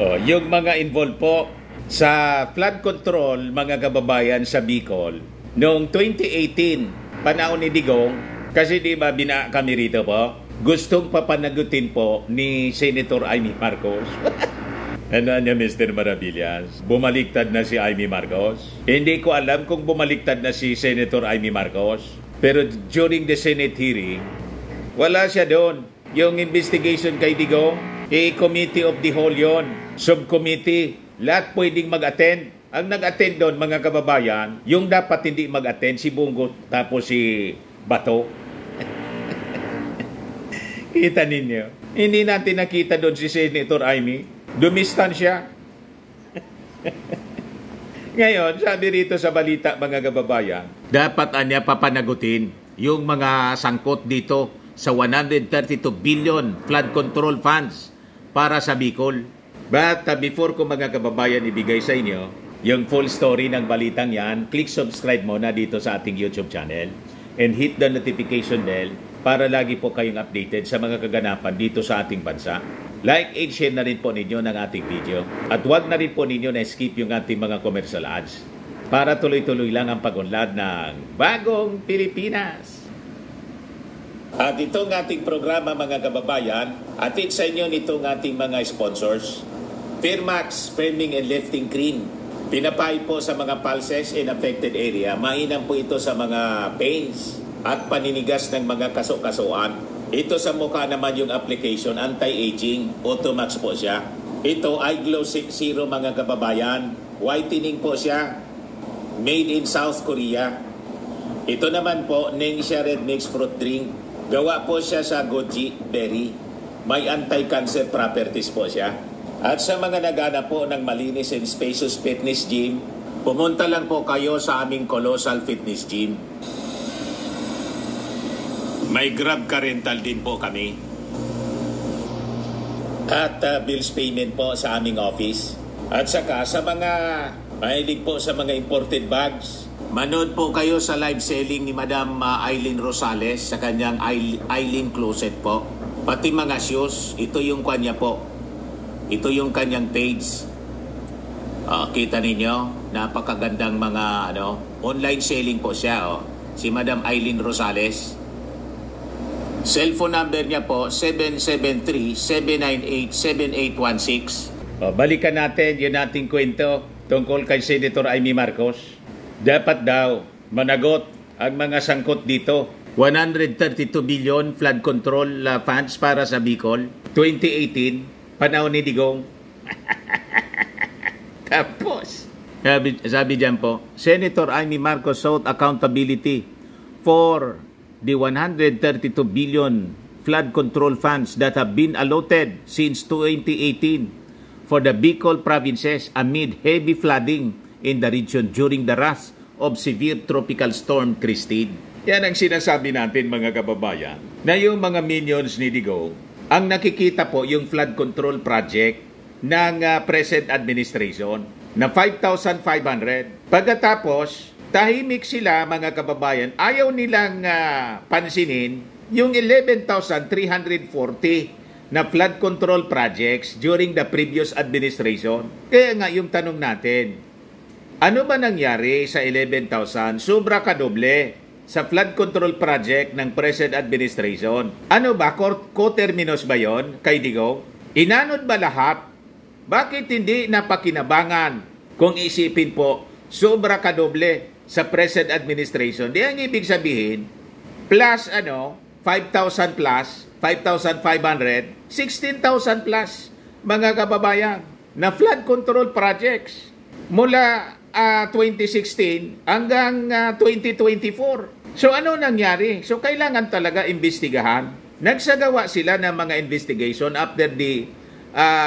Yung mga involved po sa flood control, mga kababayan sa Bicol, noong 2018, panahon ni Digong, kasi di ba bina kami rito po, gustong papanagutin po ni Senator Amy Marcos. Ano niya, Mr. Maravillas? Bumaliktad na si Amy Marcos? Hindi ko alam kung bumaliktad na si Senator Amy Marcos. Pero during the Senate hearing, wala siya doon. Yung investigation kay Digong, committee of the whole yon, subcommittee, lahat pwedeng mag-attend. Ang nag-attend doon, mga kababayan, yung dapat hindi mag-attend, si Bungot, tapos si Bato. Kita ninyo? Hindi natin nakita doon si Senator Amy. Dumistan siya. Ngayon, sabi rito sa balita, mga kababayan, dapat anya papanagutin yung mga sangkot dito sa 132 billion flood control funds para sa Bicol. But before ko, mga kababayan, ibigay sa inyo yung full story ng balitang yan, click subscribe muna dito sa ating YouTube channel and hit the notification bell para lagi po kayong updated sa mga kaganapan dito sa ating bansa. Like and share na rin po ninyo ng ating video. At huwag na rin po ninyo na skip yung ating mga commercial ads para tuloy-tuloy lang ang pag-unlad ng Bagong Pilipinas. At itong ating programa, mga kababayan, atid sa inyo nitong ating mga sponsors. Firmax Firming and Lifting Cream. Pinapay po sa mga pulses in affected area. Mainam po ito sa mga pains at paninigas ng mga kaso-kasuan. Ito sa mukha naman yung application, anti-aging, Automax po siya. Ito ay Glow 60, mga kababayan. Whitening po siya. Made in South Korea. Ito naman po, Nengxia Red Mix Fruit Drink. Gawa po siya sa goji berry. May anti-cancer properties po siya. At sa mga nagana po ng malinis and spacious fitness gym, pumunta lang po kayo sa aming Colossal Fitness Gym. May Grab Car Rental din po kami. At bills payment po sa aming office. At saka sa mga mahilig po sa mga imported bags, manood po kayo sa live selling ni Madam Eileen Rosales sa kanyang Eileen Closet po. Pati mga shoes, ito yung kanya po. Ito yung kanyang page. Kita ninyo, napakagandang mga online selling po siya. Si Madam Eileen Rosales. Cellphone number niya po, 773-798-7816. Balikan natin yung ating kwento tungkol kay Senator Amy Marcos. Dapat daw managot ang mga sangkot dito. 132 billion flood control funds para sa Bicol. 2018, panahon ni Digong. Tapos, sabi dyan po, Senator Amy Marcos sought accountability for the 132 billion flood control funds that have been allotted since 2018 for the Bicol provinces amid heavy flooding in the region during the rush of severe tropical storm Christine. Yan ang sinasabi natin, mga kababayan, na yung mga minions ni Digong, ang nakikita po yung flood control project ng present administration na 5,500. Pagkatapos, tahimik sila, mga kababayan, ayaw nilang pansinin yung 11,340 na flood control projects during the previous administration. Kaya nga yung tanong natin, ano ba nangyari sa 11,000? Sobra kadoble sa flood control project ng present administration. Ano ba? Coterminous ba yon kay Digong? Inanod ba lahat? Bakit hindi napakinabangan kung isipin po sobra kadoble sa present administration? Di ang ibig sabihin, plus 5,000 plus, 5,500, 16,000 plus, mga kababayan, na flood control projects mula 2016 hanggang 2024. So ano nangyari? So kailangan talaga imbestigahan. Nagsagawa sila ng mga investigation after the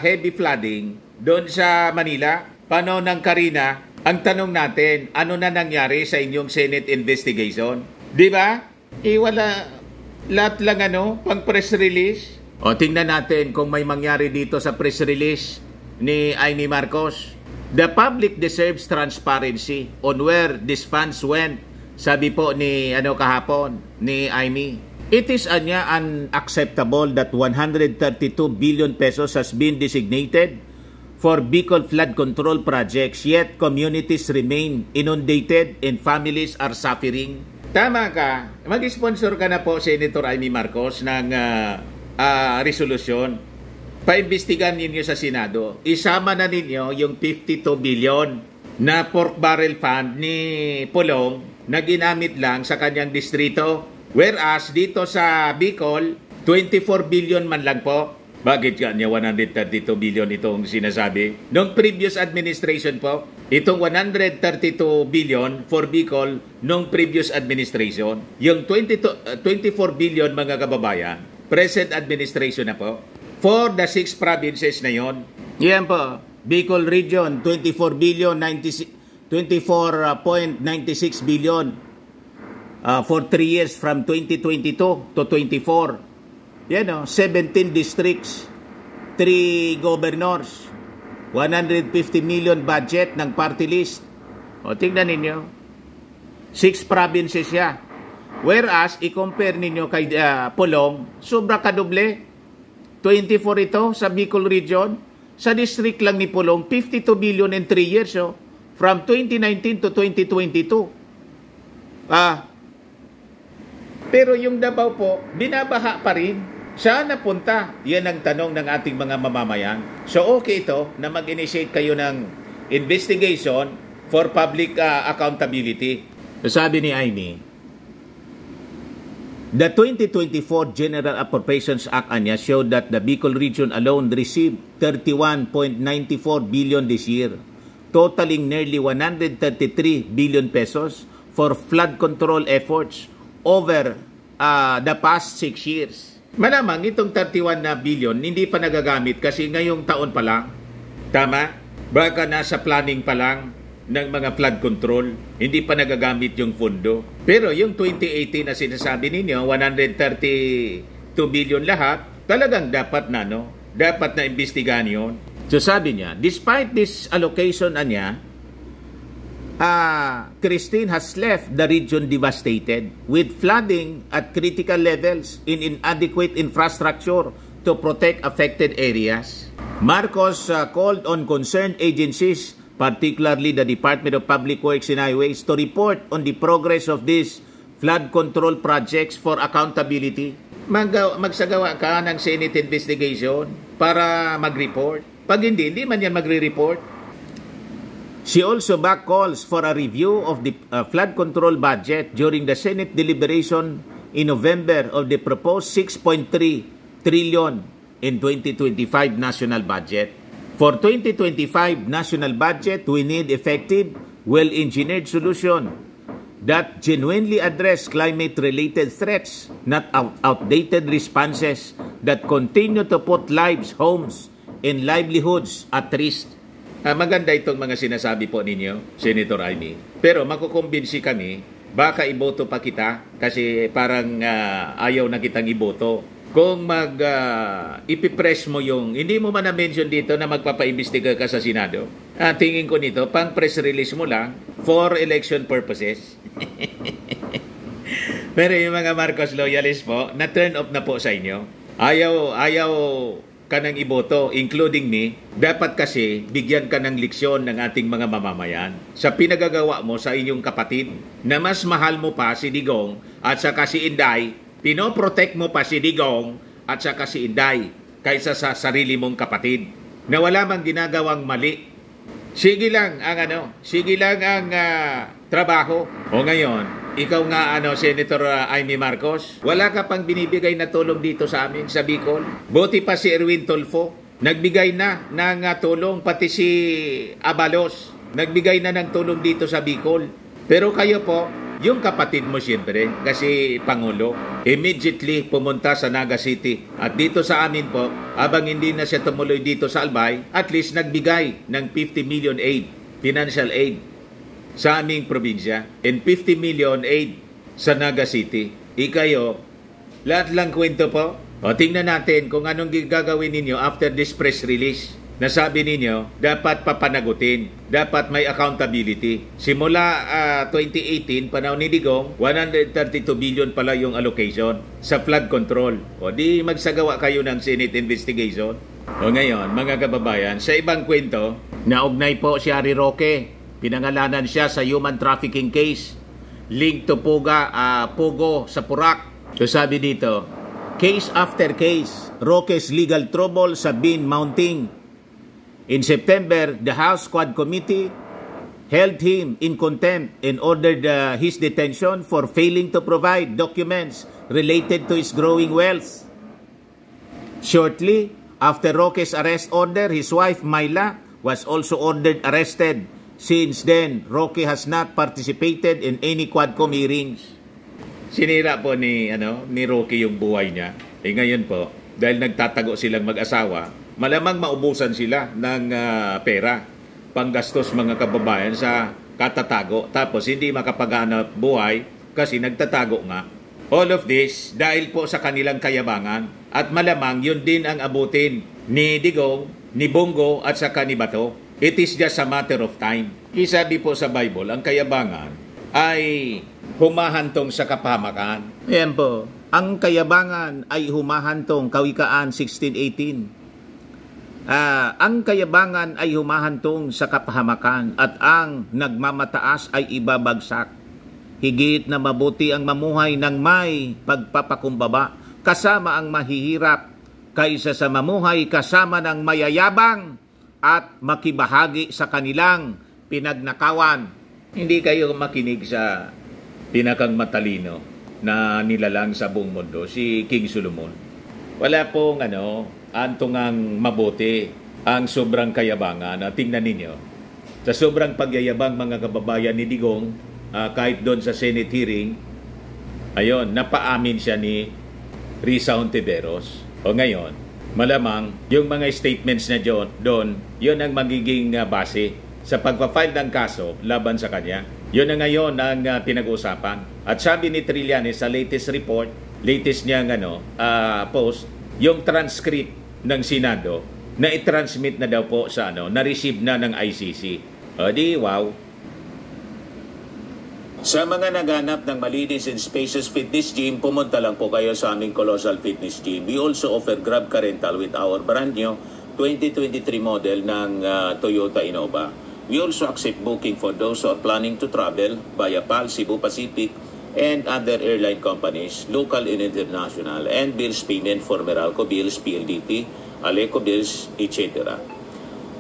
heavy flooding doon sa Manila, panahon ng Karina. Ang tanong natin, ano na nangyari sa inyong Senate investigation? Di ba? Wala, lahat lang pang press release. O tingnan natin kung may mangyari dito sa press release ni Amy Marcos. The public deserves transparency on where these funds went. Sabi po ni kahapon ni Amy. It is unacceptable that 132 billion pesos has been designated for Bicol flood control projects, yet communities remain inundated and families are suffering. Tama ka. Mag-sponsor ka na po, Senator Amy Marcos, ng resolusyon. Paimbestigan ninyo sa Senado. Isama na ninyo yung 52 billion na pork barrel fund ni Pulong na ginamit lang sa kanyang distrito. Whereas dito sa Bicol, 24 billion man lang po. Bakit kanya 132 billion itong sinasabi? Noong previous administration po, itong 132 billion for Bicol noong previous administration. Yung 24 billion mga kababayan, present administration na po. For the 6 provinces na yon. Yan po, Bicol Region, 24 billion, 24.96 billion for 3 years from 2022 to 24. Yan o, 17 districts, 3 governors, 150 million budget ng party list. O, tingnan ninyo. 6 provinces siya. Whereas, i-compare ninyo kay Pulong, sobra kadoble. 24 ito sa Bicol Region. Sa district lang ni Pulong, 52 billion in 3 years. Oh, from 2019 to 2022. Pero yung Davao po, binabaha pa rin. Saan napunta? Yan ang tanong ng ating mga mamamayan. So okay ito na mag-initiate kayo ng investigation for public accountability. Sabi ni Amy, the 2024 General Appropriations Act anya showed that the Bicol region alone received 31.94 billion this year, totaling nearly 133 billion pesos for flood control efforts over the past 6 years. Malamang itong 31 na billion hindi pa nagagamit kasi ngayong taon pa lang. Tama? Baka nasa planning pa lang ng mga flood control, hindi pa nagagamit yung pondo. Pero yung 2018 na sinasabi ninyo, 132 billion lahat, talagang dapat na, no? Dapat na imbestigahan yun. So sabi niya, despite this allocation niya, Christine has left the region devastated with flooding at critical levels in inadequate infrastructure to protect affected areas. Marcos called on concerned agencies, particularly the Department of Public Works and Highways, to report on the progress of these flood control projects for accountability. Magsagawa ka ng Senate investigation para mag-report. Pag hindi man yan magre-report. She also back calls for a review of the flood control budget during the Senate deliberation in November of the proposed 6.3 trillion in 2025 national budget. For 2025 national budget, we need effective, well-engineered solution that genuinely address climate-related threats, not outdated responses that continue to put lives, homes, and livelihoods at risk. Maganda itong mga sinasabi po ninyo, Senator Amy. Pero makukumbinsi kami, baka iboto pa kita kasi parang ayaw na kitang iboto. Kung ipipress mo yung, hindi mo man na-mention dito na magpapaimbestiga ka sa Senado. Tingin ko nito, pang press release mo lang for election purposes. Pero yung mga Marcos loyalists po, na-turn off na po sa inyo. Ayaw ka ng iboto, including me, dapat kasi bigyan ka ng leksyon ng ating mga mamamayan sa pinagagawa mo sa inyong kapatid na mas mahal mo pa si Digong at saka si Inday, pinoprotect mo pa si Digong at saka si Inday kaysa sa sarili mong kapatid na wala mang ginagawang mali. Sige lang ang trabaho. O ngayon, ikaw nga Senator Amy Marcos, wala ka pang binibigay na tulong dito sa amin sa Bicol. Buti pa si Erwin Tulfo, nagbigay na ng tulong, pati si Abalos, nagbigay na ng tulong dito sa Bicol. Pero kayo po, yung kapatid mo siyempre, kasi Pangulo, immediately pumunta sa Naga City. At dito sa amin po, abang hindi na siya tumuloy dito sa Albay, at least nagbigay ng 50 million aid, financial aid, sa aming probinsya, and 50 million aid sa Naga City. Ikayo, lahat lang kwento po. O tingnan natin kung anong gagawin ninyo after this press release. Nasabi ninyo, dapat papanagutin, dapat may accountability. Simula 2018, panahon ni Digong, 132 billion pala yung allocation sa flood control. O di magsagawa kayo ng Senate investigation. O ngayon, mga kababayan, sa ibang kwento, naugnay po si Harry Roque. Pinangalanan siya sa human trafficking case. Link to Pogo sa Purak. So sabi dito, case after case, Roque's legal troubles have been mounting. In September, the House Quad Committee held him in contempt and ordered his detention for failing to provide documents related to his growing wealth. Shortly after Roque's arrest order, his wife Myla was also ordered arrested. Since then, Roque has not participated in any Quadcom hearings. Sinira po ni Roque yung buhay niya. Ngayon po, dahil nagtatago silang mag-asawa, malamang maubusan sila ng pera, panggastos mga kababayan sa katatago. Tapos hindi makapaghanap buhay kasi nagtatago nga. All of this dahil po sa kanilang kayabangan at malamang yun din ang abutin ni Digong, ni Bongo at saka ni Bato. It is just a matter of time. Isabi po sa Bible, ang kayabangan ay humahantong sa kapahamakan. Ayan po, ang kayabangan ay humahantong, Kawikaan 16:18. Ang kayabangan ay humahantong sa kapahamakan at ang nagmamataas ay ibabagsak. Higit na mabuti ang mamuhay ng may pagpapakumbaba kasama ang mahihirap kaysa sa mamuhay kasama ng mayayabang at makibahagi sa kanilang pinagnakawan. Hindi kayo makinig sa pinakang matalino na nilalang sa buong mundo, si King Solomon. Wala pong antungang mabuti ang sobrang kayabangan. Tingnan ninyo, sa sobrang pagyayabang mga kababayan ni Digong, kahit doon sa Senate hearing, ayun, napaamin siya ni Risa Hontiveros. O ngayon, malamang yung mga statements na doon, yun ang magiging base sa pagpa-file ng kaso laban sa kanya. Yun na ngayon ang pinag-uusapan. At sabi ni Trillanes sa latest report, latest niyang post, yung transcript ng Senado na i-transmit na daw po sa na-receive na ng ICC. O di, wow. Sa mga naghanap ng malinis and spacious fitness gym, pumunta lang po kayo sa aming Colossal Fitness Gym. We also offer Grab Car Rental with our brand new 2023 model ng Toyota Innova. We also accept booking for those who are planning to travel via PAL, Cebu Pacific, and other airline companies, local and international, and bills payment for Meralco Bills, PLDT, Aleco Bills, etc.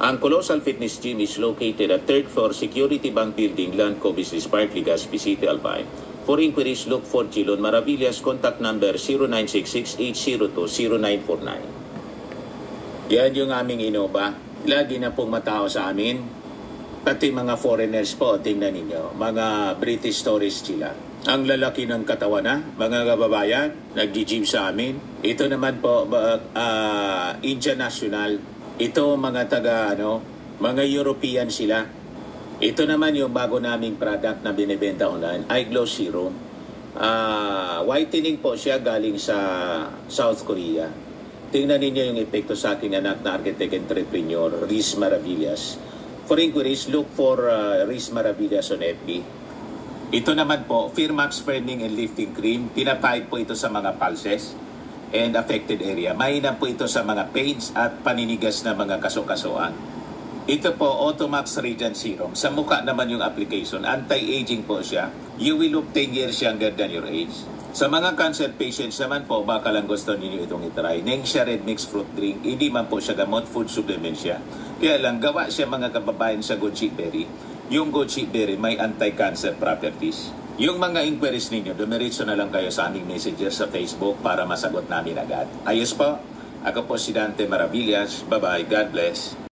Ang Colossal Fitness Gym is located at 3rd floor Security Bank Building, Landco Business Park, Legazpi City, Albay. For inquiries, look for Chilon Maravillas. Contact number 0966-802-0949. Yan yung aming Innova. Lagi na pong matao sa amin. Pati mga foreigners po, tingnan ninyo. Mga British tourists sila. Ang lalaki ng katawan na, mga kababayan, nag-gym sa amin. Ito naman po, Indian National. Ito mga mga European sila. Ito naman yung bago naming product na binibenta online, iGlow Serum. Whitening po siya galing sa South Korea. Tingnan ninyo yung epekto sa aking anak na architect entrepreneur, Riz Maravillas. For inquiries, look for Riz Maravillas on FB. Ito naman po, Firmax Firming and Lifting Cream. Pinapahid po ito sa mga pulses and affected area. Mainam po ito sa mga pains at paninigas na mga kaso-kasuan. Ito po, Automax Radiant Serum. Sa mukha naman yung application. Anti-aging po siya. You will look 10 years younger than your age. Sa mga cancer patients naman po, baka lang gusto ninyo itong itry. Nengxia Red Mix Fruit Drink. Hindi man po siya gamot, food supplement siya. Kaya lang, gawa siya mga kababayan sa goji berry. Yung goji berry may anti-cancer properties. Yung mga inquiries ninyo, dumiretso na lang kayo sa aming messages sa Facebook para masagot namin agad. Ayos po, ako po si Dante Maravillas. Bye-bye. God bless.